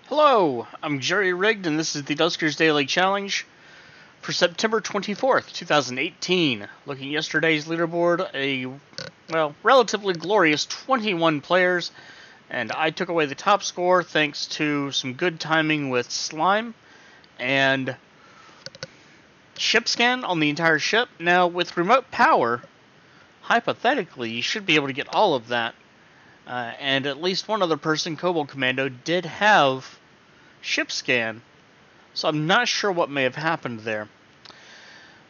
Hello, I'm Jerry Rigged, and this is the Duskers Daily Challenge for September 24th, 2018. Looking at yesterday's leaderboard, relatively glorious 21 players, and I took away the top score thanks to some good timing with Slime and ship scan on the entire ship. Now, with remote power, hypothetically, you should be able to get all of that. And at least one other person, Kobold Commando, did have ship scan, so I'm not sure what may have happened there.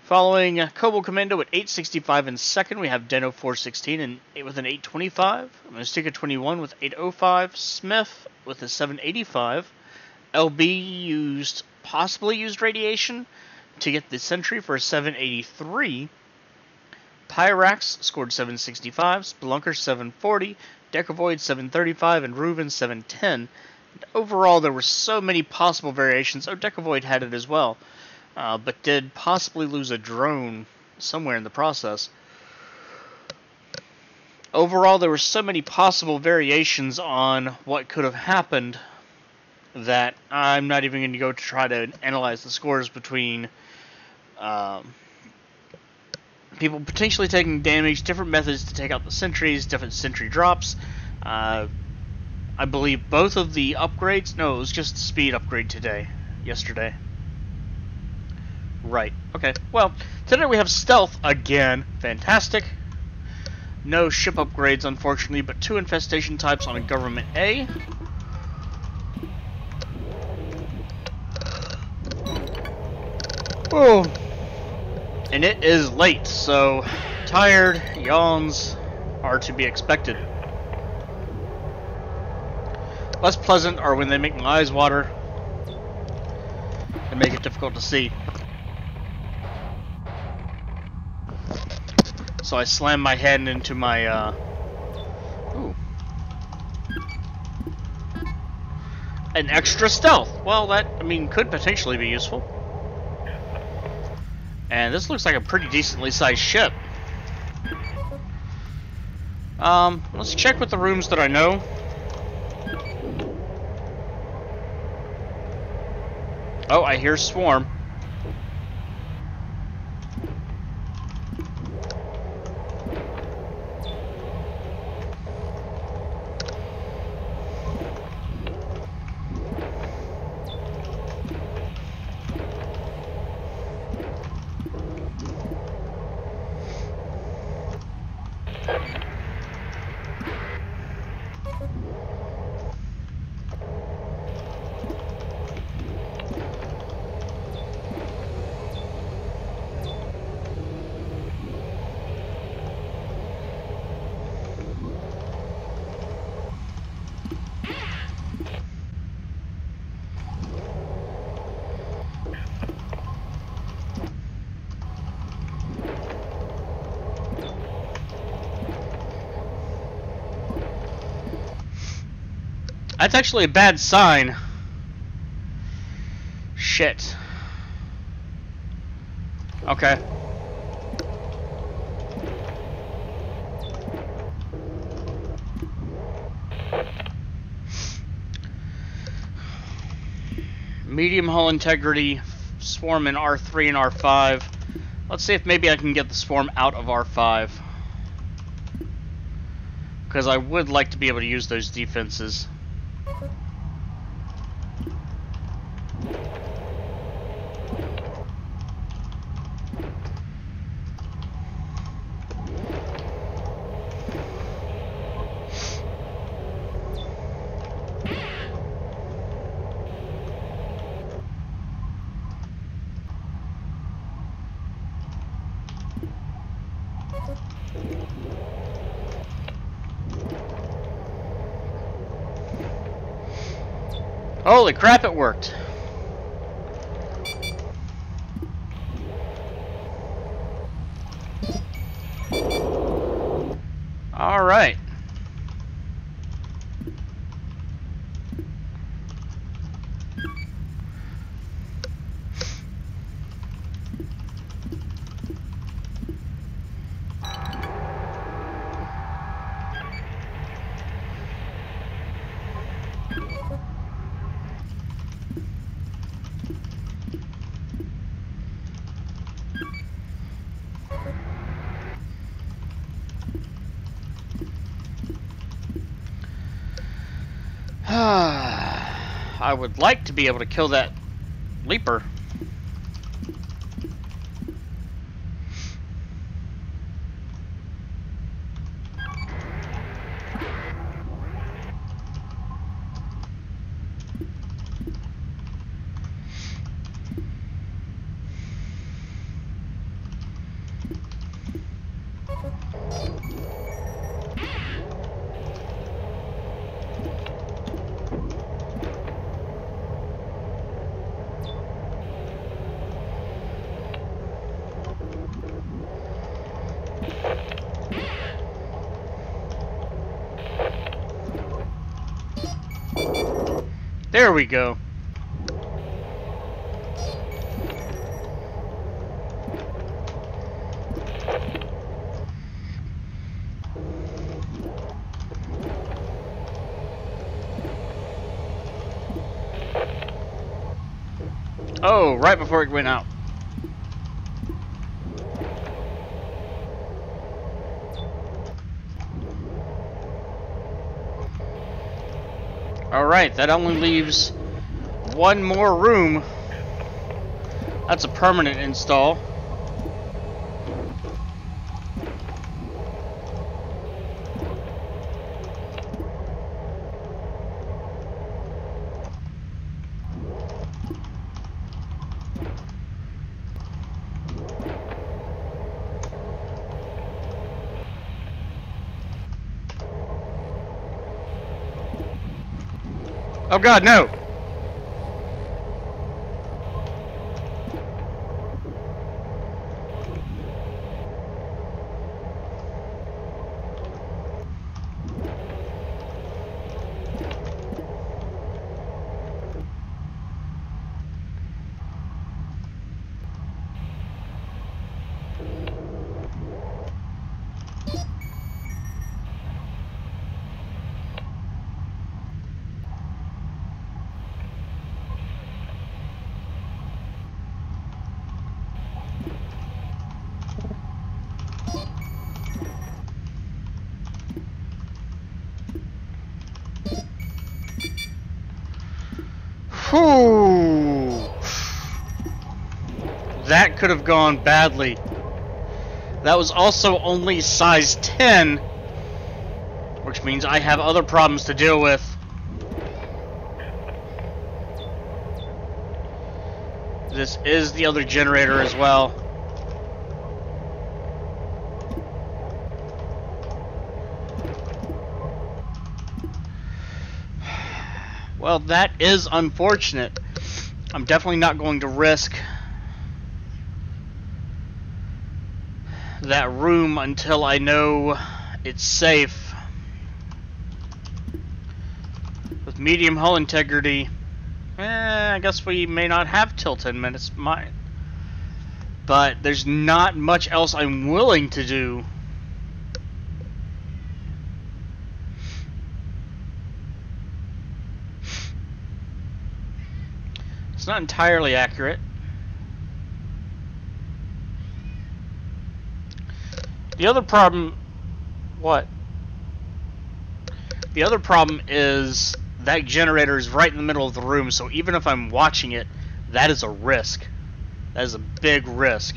Following Kobold Commando at 865 in second, we have Deno 416 and with an 825, Mystica 21 with 805, Smith with a 785, LB possibly used radiation to get the Sentry for a 783. Pyrax scored 765, Spelunker 740, Decavoid 735, and Reuven 710. And overall, there were so many possible variations. Oh, Decavoid had it as well, but did possibly lose a drone somewhere in the process. Overall, there were so many possible variations on what could have happened that I'm not even going to go to try to analyze the scores between people potentially taking damage, different methods to take out the sentries, different sentry drops. I believe both of the upgrades... No, it was just the speed upgrade yesterday. Right, okay. Well, today we have stealth again. Fantastic. No ship upgrades, unfortunately, but 2 infestation types on a Government A. Oh. And it is late, so tired yawns are to be expected. Less pleasant are when they make my eyes water and make it difficult to see. So I slam my head into my, an extra stealth. Well, that, could potentially be useful. And this looks like a pretty decently sized ship. Let's check with the rooms that I know. Oh, I hear Swarm. That's actually a bad sign. Shit. Okay. Medium hull integrity, Swarm in R3 and R5. Let's see if maybe I can get the Swarm out of R5. Because I would like to be able to use those defenses. Holy crap, it worked. All right. I would like to be able to kill that leaper. There we go. Oh, right before it went out. Alright, that only leaves one more room. That's a permanent install. Oh god, no! Whew. That could have gone badly. That was also only size 10, which means I have other problems to deal with. This is the other generator as well. Well, that is unfortunate. I'm definitely not going to risk that room until I know it's safe. With medium hull integrity, I guess we may not have till 10 minutes. But there's not much else I'm willing to do. It's not entirely accurate. The other problem... What? The other problem is that generator is right in the middle of the room, so even if I'm watching it, that is a risk. That is a big risk.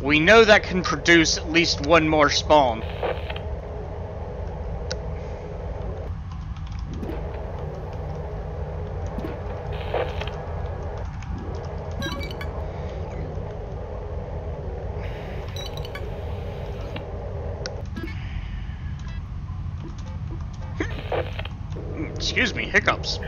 We know that can produce at least one more spawn. Excuse me, hiccups.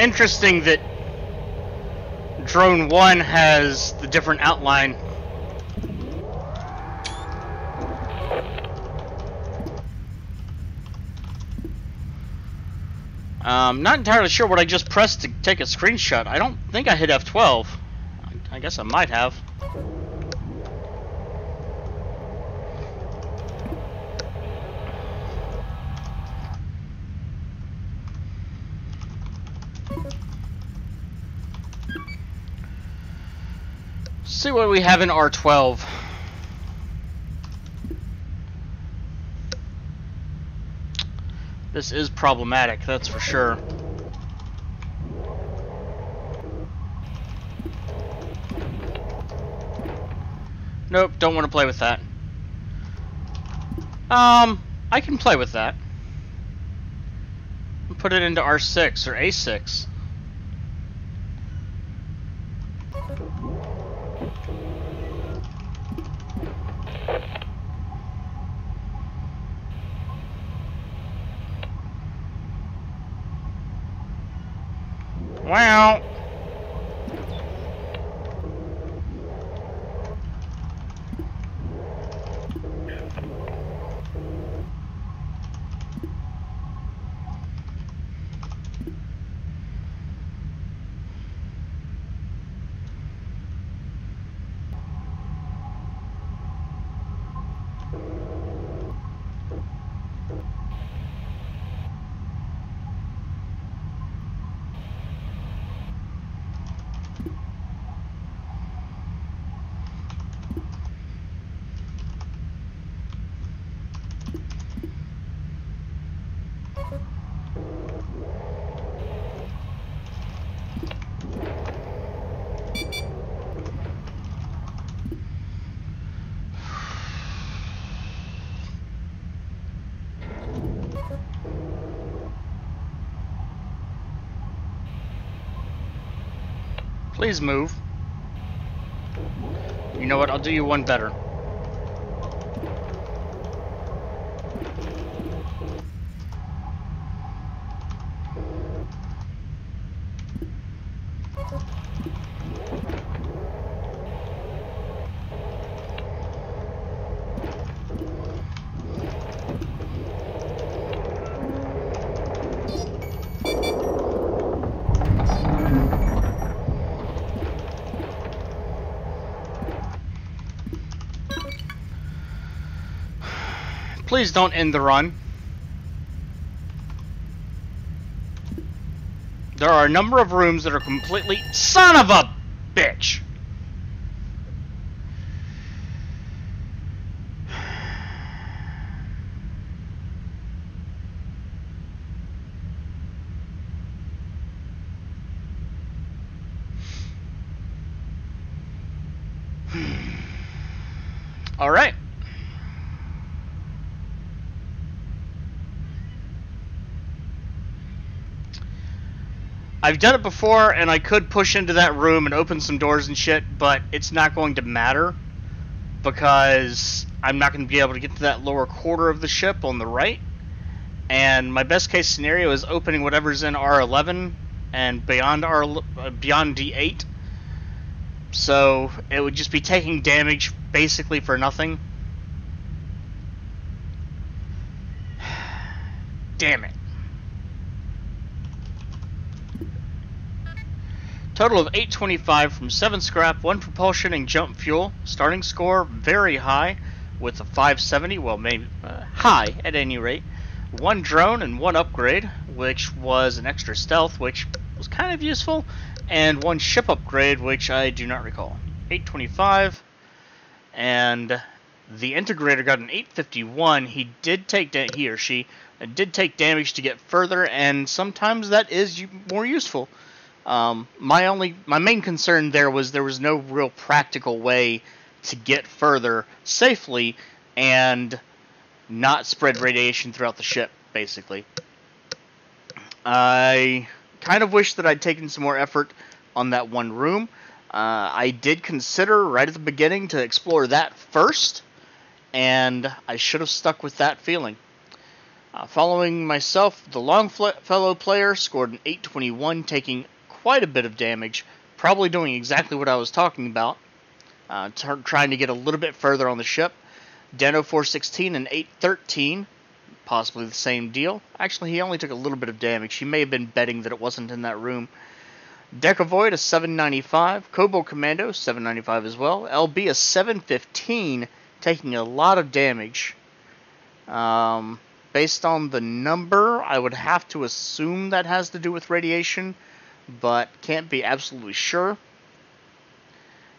interesting that Drone 1 has the different outline. Not entirely sure what I just pressed to take a screenshot. I don't think I hit F12. I guess I might have. See what we have in R12. This is problematic, that's for sure. Nope, don't want to play with that. I can play with that. Put it into R6 or A6. Wow. Please move. You know what? I'll do you one better. Please don't end the run. There are a number of rooms that are completely... Son of a bitch! All right. I've done it before, and I could push into that room and open some doors and shit, but it's not going to matter because I'm not going to be able to get to that lower quarter of the ship on the right. And my best case scenario is opening whatever's in R11 and beyond beyond D8. So it would just be taking damage basically for nothing. Damn it. Total of 825 from 7 scrap, 1 propulsion and jump fuel. Starting score very high with a 570, well maybe high at any rate. 1 drone and 1 upgrade, which was an extra stealth, which was kind of useful, and 1 ship upgrade, which I do not recall. 825, and the integrator got an 851. He or she did take damage to get further, and sometimes that is more useful. My main concern there was no real practical way to get further safely and not spread radiation throughout the ship, basically. I kind of wish that I'd taken some more effort on that one room. I did consider right at the beginning to explore that first, and I should have stuck with that feeling. Following myself, the Longfellow player scored an 821, taking quite a bit of damage, probably doing exactly what I was talking about, trying to get a little bit further on the ship. Deno 416 and 813, possibly the same deal. Actually, he only took a little bit of damage. He may have been betting that it wasn't in that room. Decavoid a 795, Kobo Commando 795 as well. LB a 715, taking a lot of damage. Based on the number, I would have to assume that has to do with radiation, but can't be absolutely sure.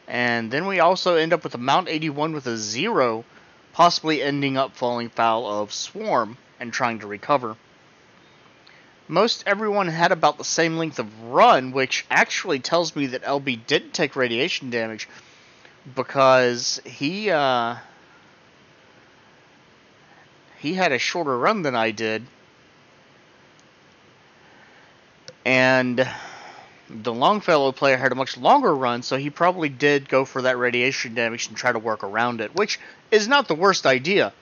And then we also end up with a Mount 81 with a 0, possibly ending up falling foul of Swarm and trying to recover. Most everyone had about the same length of run, which actually tells me that LB didn't take radiation damage, because he had a shorter run than I did. And the Longfellow player had a much longer run, so he probably did go for that radiation damage and try to work around it, which is not the worst idea.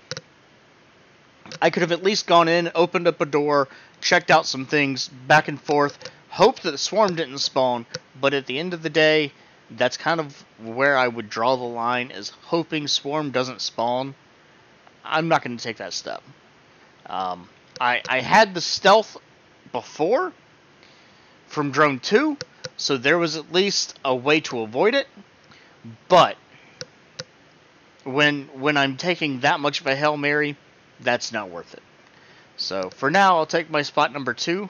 I could have at least gone in, opened up a door, checked out some things, back and forth, hoped that the Swarm didn't spawn, but at the end of the day, that's kind of where I would draw the line, is hoping Swarm doesn't spawn. I'm not going to take that step. I had the stealth before from Drone 2, so there was at least a way to avoid it, but when I'm taking that much of a Hail Mary, that's not worth it. So for now, I'll take my spot number 2.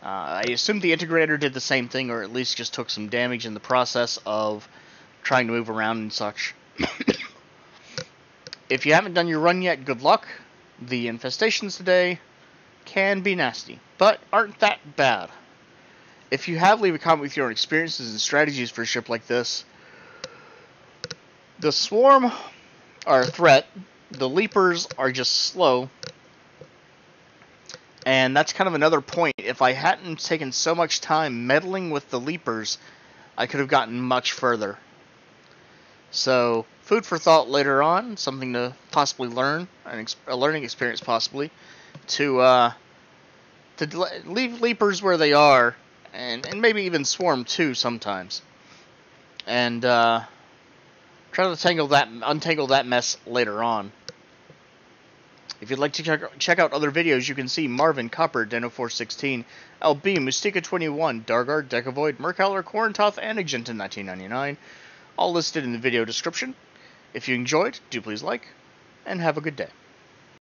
I assume the Integrator did the same thing, or at least just took some damage in the process of trying to move around and such. If you haven't done your run yet, good luck. The infestations today can be nasty, but aren't that bad. If you have, leave a comment with your own experiences and strategies for a ship like this. The Swarm are a threat. The Leapers are just slow. And that's kind of another point. If I hadn't taken so much time meddling with the Leapers, I could have gotten much further. So, food for thought later on, something to possibly learn, a learning experience possibly, to leave Leapers where they are, and maybe even Swarm too sometimes, and try to untangle that mess later on. If you'd like to check out other videos, you can see Marvin, Copper, Deno 416, LB, Mystica 21, Dargard, Decavoid, Mercalor, Corintoth, and Agenta 1999, all listed in the video description. If you enjoyed, do please like, and have a good day.